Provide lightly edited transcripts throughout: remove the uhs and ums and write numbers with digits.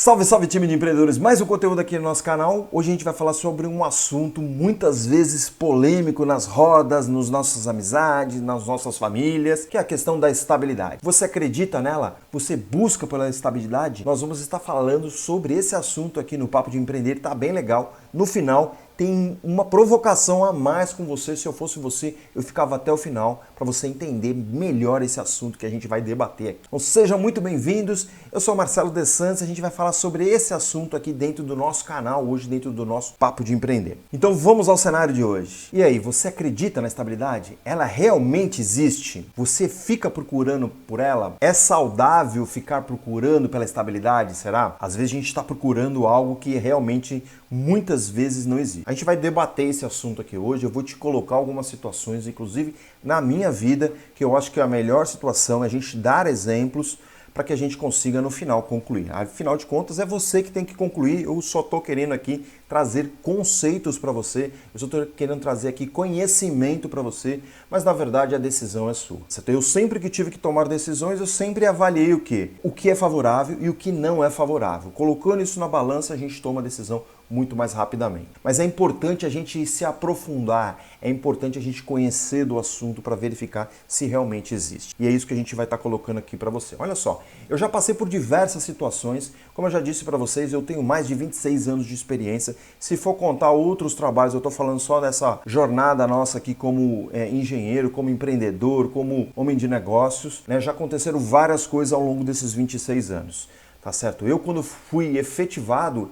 Salve, salve time de empreendedores, mais um conteúdo aqui no nosso canal. Hoje a gente vai falar sobre um assunto muitas vezes polêmico nas rodas, nas nossas amizades, nas nossas famílias, que é a questão da estabilidade. Você acredita nela? Você busca pela estabilidade? Nós vamos estar falando sobre esse assunto aqui no Papo de Empreender, tá bem legal. No final tem uma provocação a mais com você. Se eu fosse você, eu ficava até o final para você entender melhor esse assunto que a gente vai debater aqui. Então sejam muito bem-vindos. Eu sou o Marcelo De Santos, a gente vai falar sobre esse assunto aqui dentro do nosso canal, hoje dentro do nosso Papo de Empreender. Então vamos ao cenário de hoje. E aí, você acredita na estabilidade? Ela realmente existe? Você fica procurando por ela? É saudável ficar procurando pela estabilidade, será? Às vezes a gente está procurando algo que realmente muitas vezes não existe. A gente vai debater esse assunto aqui hoje, eu vou te colocar algumas situações, inclusive na minha vida, que eu acho que a melhor situação é a gente dar exemplos para que a gente consiga no final concluir. Afinal de contas é você que tem que concluir, eu só estou querendo aqui trazer conceitos para você, eu só estou querendo trazer aqui conhecimento para você, mas na verdade a decisão é sua. Eu sempre que tive que tomar decisões, eu sempre avaliei o quê? O que é favorável e o que não é favorável. Colocando isso na balança, a gente toma a decisão muito mais rapidamente. Mas é importante a gente se aprofundar, é importante a gente conhecer do assunto para verificar se realmente existe. E é isso que a gente vai estar colocando aqui para você. Olha só, eu já passei por diversas situações, como eu já disse para vocês, eu tenho mais de 26 anos de experiência. Se for contar outros trabalhos, eu estou falando só dessa jornada nossa aqui como engenheiro, como empreendedor, como homem de negócios, né? Já aconteceram várias coisas ao longo desses 26 anos. Tá certo? Eu, quando fui efetivado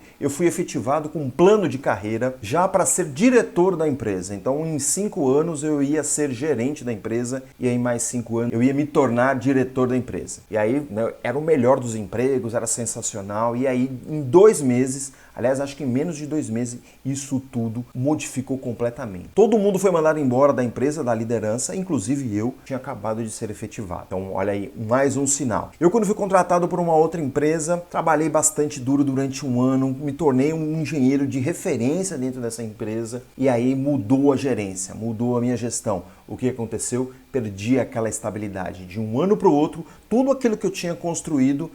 com um plano de carreira já para ser diretor da empresa. Então, em 5 anos eu ia ser gerente da empresa e aí, em mais 5 anos, eu ia me tornar diretor da empresa. E aí, né, era o melhor dos empregos, era sensacional. E aí, em 2 meses, aliás, acho que em menos de 2 meses, isso tudo modificou completamente. Todo mundo foi mandado embora da empresa, da liderança, inclusive eu tinha acabado de ser efetivado. Então, olha aí, mais um sinal. Eu, quando fui contratado por uma outra empresa, trabalhei bastante duro durante 1 ano, me tornei um engenheiro de referência dentro dessa empresa e aí mudou a gerência, mudou a minha gestão. O que aconteceu? Perdi aquela estabilidade. De um ano para o outro, tudo aquilo que eu tinha construído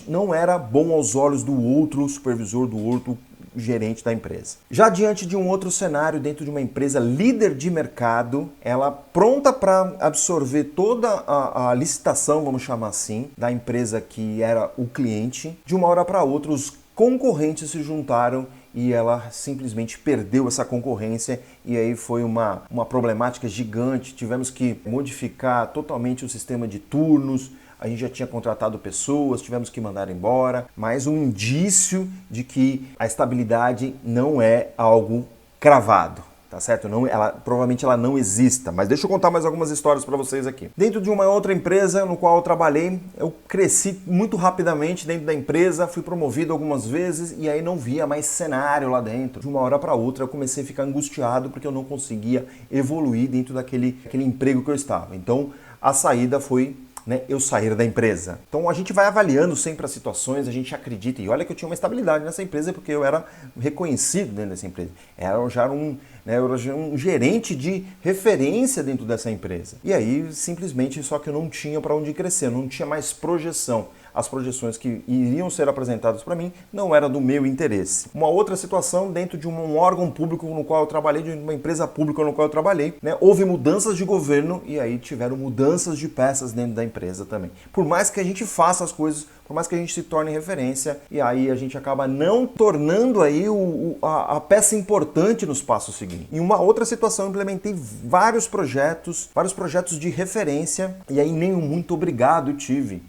não era bom aos olhos do outro supervisor, do outro gerente da empresa. Já diante de um outro cenário, dentro de uma empresa líder de mercado, ela pronta para absorver toda a licitação, vamos chamar assim, da empresa que era o cliente, de uma hora para outra os concorrentes se juntaram e ela simplesmente perdeu essa concorrência e aí foi uma problemática gigante. Tivemos que modificar totalmente o sistema de turnos, a gente já tinha contratado pessoas, tivemos que mandar embora, mais um indício de que a estabilidade não é algo cravado, tá certo? Provavelmente ela não exista, mas deixa eu contar mais algumas histórias para vocês aqui. Dentro de uma outra empresa no qual eu trabalhei, eu cresci muito rapidamente dentro da empresa, fui promovido algumas vezes e aí não via mais cenário lá dentro. De uma hora para outra eu comecei a ficar angustiado porque eu não conseguia evoluir dentro daquele emprego que eu estava. Então a saída foi eu sair da empresa. Então a gente vai avaliando sempre as situações, a gente acredita, e olha que eu tinha uma estabilidade nessa empresa porque eu era reconhecido dentro dessa empresa. Eu já era um gerente de referência dentro dessa empresa. E aí simplesmente só que eu não tinha para onde crescer, não tinha mais projeção. As projeções que iriam ser apresentadas para mim não eram do meu interesse. Uma outra situação dentro de um órgão público no qual eu trabalhei, de uma empresa pública no qual eu trabalhei, houve mudanças de governo e aí tiveram mudanças de peças dentro da empresa também. Por mais que a gente faça as coisas, por mais que a gente se torne referência, e aí a gente acaba não tornando aí a peça importante nos passos seguintes. Em uma outra situação, eu implementei vários projetos de referência, e aí nem um muito obrigado eu tive,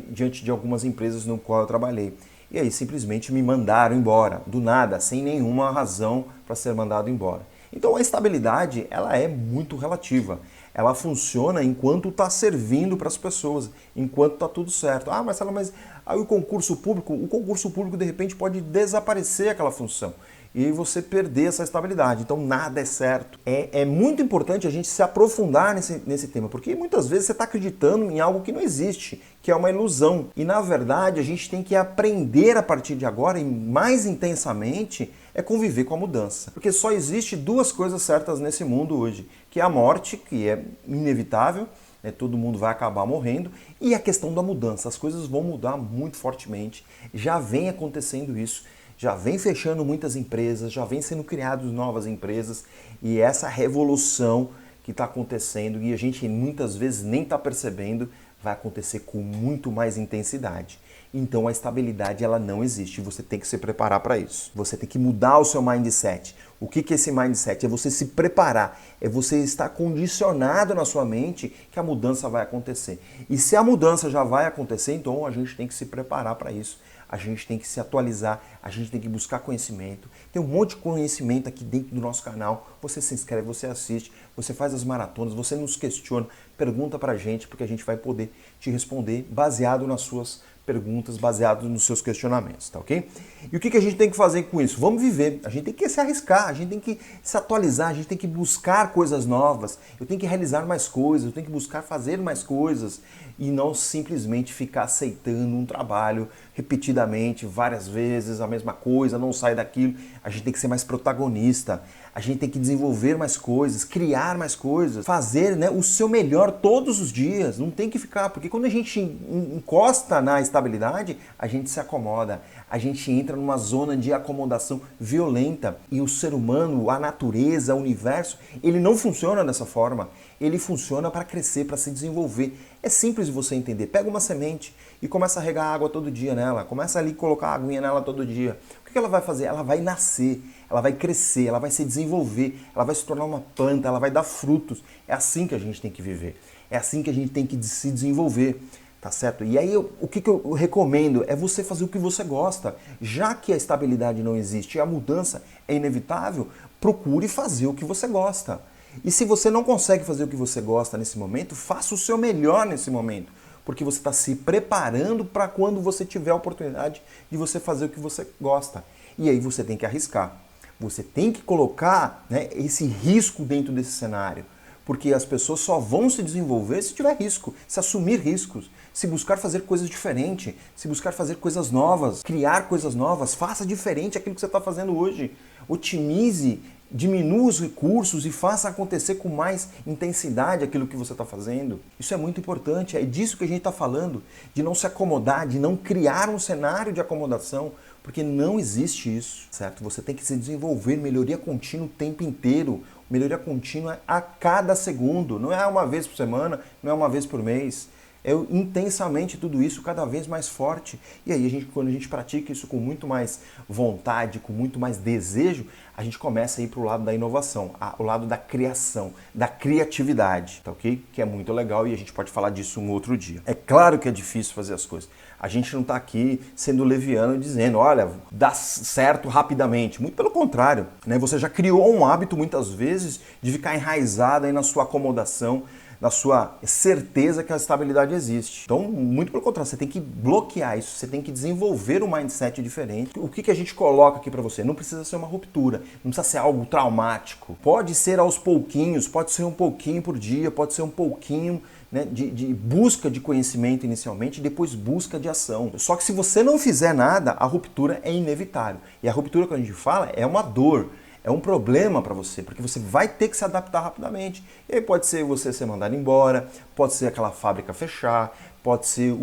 diante de algumas empresas no qual eu trabalhei. E aí simplesmente me mandaram embora, do nada, sem nenhuma razão para ser mandado embora. Então a estabilidade, ela é muito relativa. Ela funciona enquanto está servindo para as pessoas, enquanto está tudo certo. Mas aí o concurso público de repente pode desaparecer aquela função e você perder essa estabilidade. Então nada é certo. É muito importante a gente se aprofundar nesse tema, porque muitas vezes você está acreditando em algo que não existe, que é uma ilusão. E na verdade a gente tem que aprender a partir de agora, e mais intensamente, é conviver com a mudança. Porque só existe 2 coisas certas nesse mundo hoje, que é a morte, que é inevitável, né? Todo mundo vai acabar morrendo. E a questão da mudança, as coisas vão mudar muito fortemente. Já vem acontecendo isso, já vem fechando muitas empresas, já vem sendo criadas novas empresas e essa revolução que está acontecendo e a gente muitas vezes nem está percebendo, vai acontecer com muito mais intensidade. Então a estabilidade ela não existe, você tem que se preparar para isso. Você tem que mudar o seu mindset. O que é esse mindset? É você se preparar, é você estar condicionado na sua mente que a mudança vai acontecer. E se a mudança já vai acontecer, então a gente tem que se preparar para isso. A gente tem que se atualizar, a gente tem que buscar conhecimento. Tem um monte de conhecimento aqui dentro do nosso canal. Você se inscreve, você assiste, você faz as maratonas, você nos questiona, pergunta pra gente, porque a gente vai poder te responder baseado nas suas perguntas, baseado nos seus questionamentos, tá ok? E o que a gente tem que fazer com isso? Vamos viver, a gente tem que se arriscar, a gente tem que se atualizar, a gente tem que buscar coisas novas, eu tenho que realizar mais coisas, eu tenho que buscar fazer mais coisas e não simplesmente ficar aceitando um trabalho repetidamente, várias vezes, a mesma coisa, não sai daquilo. A gente tem que ser mais protagonista, a gente tem que desenvolver mais coisas, criar mais coisas, fazer, né, o seu melhor todos os dias, não tem que ficar, porque quando a gente encosta na estabilidade, a gente se acomoda, a gente entra numa zona de acomodação violenta e o ser humano, a natureza, o universo, ele não funciona dessa forma, ele funciona para crescer, para se desenvolver. É simples de você entender, pega uma semente e começa a regar água todo dia nela, começa ali a colocar a aguinha nela todo dia. O que ela vai fazer? Ela vai nascer, ela vai crescer, ela vai se desenvolver, ela vai se tornar uma planta, ela vai dar frutos. É assim que a gente tem que viver, é assim que a gente tem que se desenvolver, tá certo? E aí o que eu recomendo é você fazer o que você gosta. Já que a estabilidade não existe e a mudança é inevitável, procure fazer o que você gosta. E se você não consegue fazer o que você gosta nesse momento, faça o seu melhor nesse momento, porque você está se preparando para quando você tiver a oportunidade de você fazer o que você gosta. E aí você tem que arriscar. Você tem que colocar, né, esse risco dentro desse cenário, porque as pessoas só vão se desenvolver se tiver risco, se assumir riscos, se buscar fazer coisas diferentes, se buscar fazer coisas novas, criar coisas novas, faça diferente aquilo que você está fazendo hoje. Otimize, diminua os recursos e faça acontecer com mais intensidade aquilo que você está fazendo. Isso é muito importante, é disso que a gente está falando, de não se acomodar, de não criar um cenário de acomodação, porque não existe isso, certo? Você tem que se desenvolver, melhoria contínua o tempo inteiro, melhoria contínua a cada segundo, não é uma vez por semana, não é uma vez por mês. É intensamente tudo isso, cada vez mais forte. E aí, quando a gente pratica isso com muito mais vontade, com muito mais desejo, a gente começa a ir para o lado da inovação, o lado da criação, da criatividade, tá ok? Que é muito legal e a gente pode falar disso um outro dia. É claro que é difícil fazer as coisas. A gente não está aqui sendo leviano dizendo, olha, dá certo rapidamente. Muito pelo contrário, né? Você já criou um hábito muitas vezes de ficar enraizado aí na sua acomodação, na sua certeza que a estabilidade existe. Então, muito pelo contrário, você tem que bloquear isso, você tem que desenvolver um mindset diferente. O que a gente coloca aqui para você? Não precisa ser uma ruptura, não precisa ser algo traumático. Pode ser aos pouquinhos, pode ser um pouquinho por dia, pode ser um pouquinho, né, de busca de conhecimento inicialmente e depois busca de ação. Só que se você não fizer nada, a ruptura é inevitável. E a ruptura que a gente fala é uma dor. É um problema para você, porque você vai ter que se adaptar rapidamente. E aí pode ser você ser mandado embora, pode ser aquela fábrica fechar, pode ser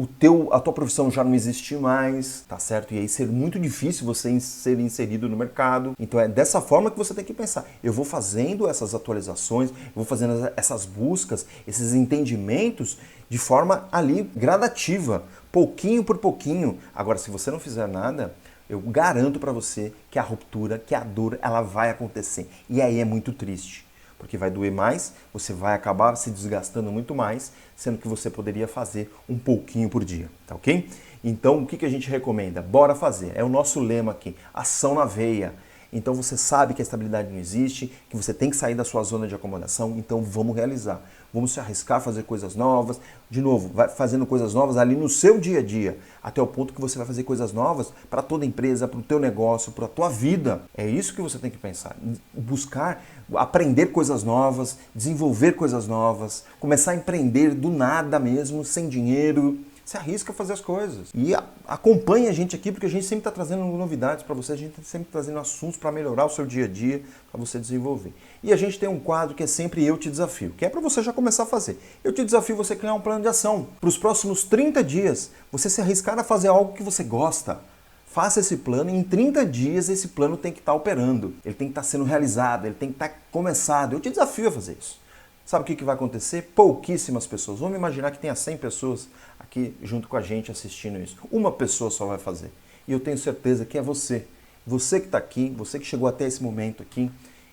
a tua profissão já não existir mais, tá certo? E aí ser muito difícil você ser inserido no mercado. Então é dessa forma que você tem que pensar. Eu vou fazendo essas atualizações, eu vou fazendo essas buscas, esses entendimentos de forma ali gradativa, pouquinho por pouquinho. Agora, se você não fizer nada, eu garanto para você que a ruptura, que a dor, ela vai acontecer. E aí é muito triste, porque vai doer mais, você vai acabar se desgastando muito mais, sendo que você poderia fazer um pouquinho por dia, tá ok? Então, o que a gente recomenda? Bora fazer. É o nosso lema aqui, ação na veia. Então você sabe que a estabilidade não existe, que você tem que sair da sua zona de acomodação, então vamos realizar. Vamos se arriscar a fazer coisas novas. De novo, vai fazendo coisas novas ali no seu dia a dia, até o ponto que você vai fazer coisas novas para toda a empresa, para o teu negócio, para a tua vida. É isso que você tem que pensar. Buscar, aprender coisas novas, desenvolver coisas novas, começar a empreender do nada mesmo, sem dinheiro, Se arrisca a fazer as coisas. E acompanhe a gente aqui, porque a gente sempre está trazendo novidades para você, a gente está sempre trazendo assuntos para melhorar o seu dia a dia, para você desenvolver. E a gente tem um quadro que é sempre Eu Te Desafio, que é para você já começar a fazer. Eu te desafio você criar um plano de ação. Para os próximos 30 dias, você se arriscar a fazer algo que você gosta. Faça esse plano e em 30 dias esse plano tem que estar operando. Ele tem que estar sendo realizado, ele tem que estar começado. Eu te desafio a fazer isso. Sabe o que vai acontecer? Pouquíssimas pessoas. Vamos imaginar que tenha 100 pessoas aqui junto com a gente assistindo isso. Uma pessoa só vai fazer. E eu tenho certeza que é você. Você que está aqui, você que chegou até esse momento aqui.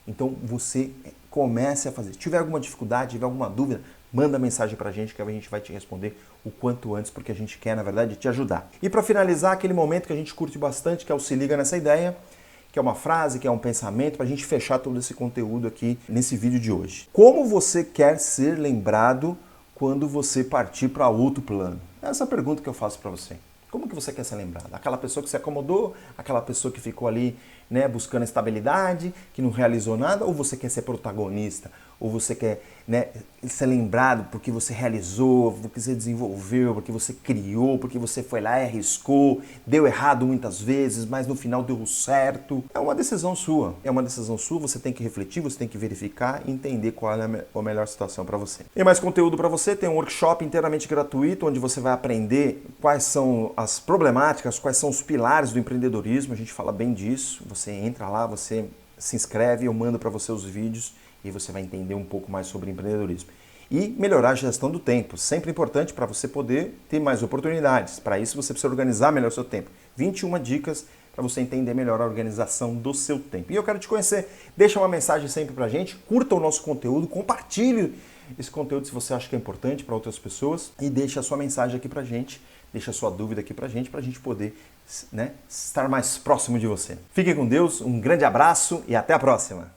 Então você comece a fazer. Se tiver alguma dificuldade, tiver alguma dúvida, manda mensagem pra gente que a gente vai te responder o quanto antes, porque a gente quer, na verdade, te ajudar. E para finalizar, aquele momento que a gente curte bastante, que é o Se Liga Nessa Ideia, que é uma frase, que é um pensamento, para a gente fechar todo esse conteúdo aqui nesse vídeo de hoje. Como você quer ser lembrado quando você partir para outro plano? Essa é a pergunta que eu faço para você. Como que você quer ser lembrado? Aquela pessoa que se acomodou, aquela pessoa que ficou ali, né, buscando estabilidade, que não realizou nada, ou você quer ser protagonista? Ou você quer, né, ser lembrado porque você realizou, porque você desenvolveu, porque você criou, porque você foi lá e arriscou, deu errado muitas vezes, mas no final deu certo. É uma decisão sua. É uma decisão sua, você tem que refletir, você tem que verificar e entender qual é a melhor situação para você. Tem mais conteúdo para você, tem um workshop inteiramente gratuito, onde você vai aprender quais são as problemáticas, quais são os pilares do empreendedorismo, a gente fala bem disso. Você entra lá, você se inscreve, eu mando para você os vídeos e você vai entender um pouco mais sobre empreendedorismo. E melhorar a gestão do tempo, sempre importante para você poder ter mais oportunidades. Para isso você precisa organizar melhor o seu tempo. 21 dicas para você entender melhor a organização do seu tempo. E eu quero te conhecer. Deixa uma mensagem sempre para a gente, curta o nosso conteúdo, compartilhe esse conteúdo se você acha que é importante para outras pessoas e deixa a sua mensagem aqui para a gente, deixa a sua dúvida aqui para a gente poder, né, estar mais próximo de você. Fique com Deus, um grande abraço e até a próxima!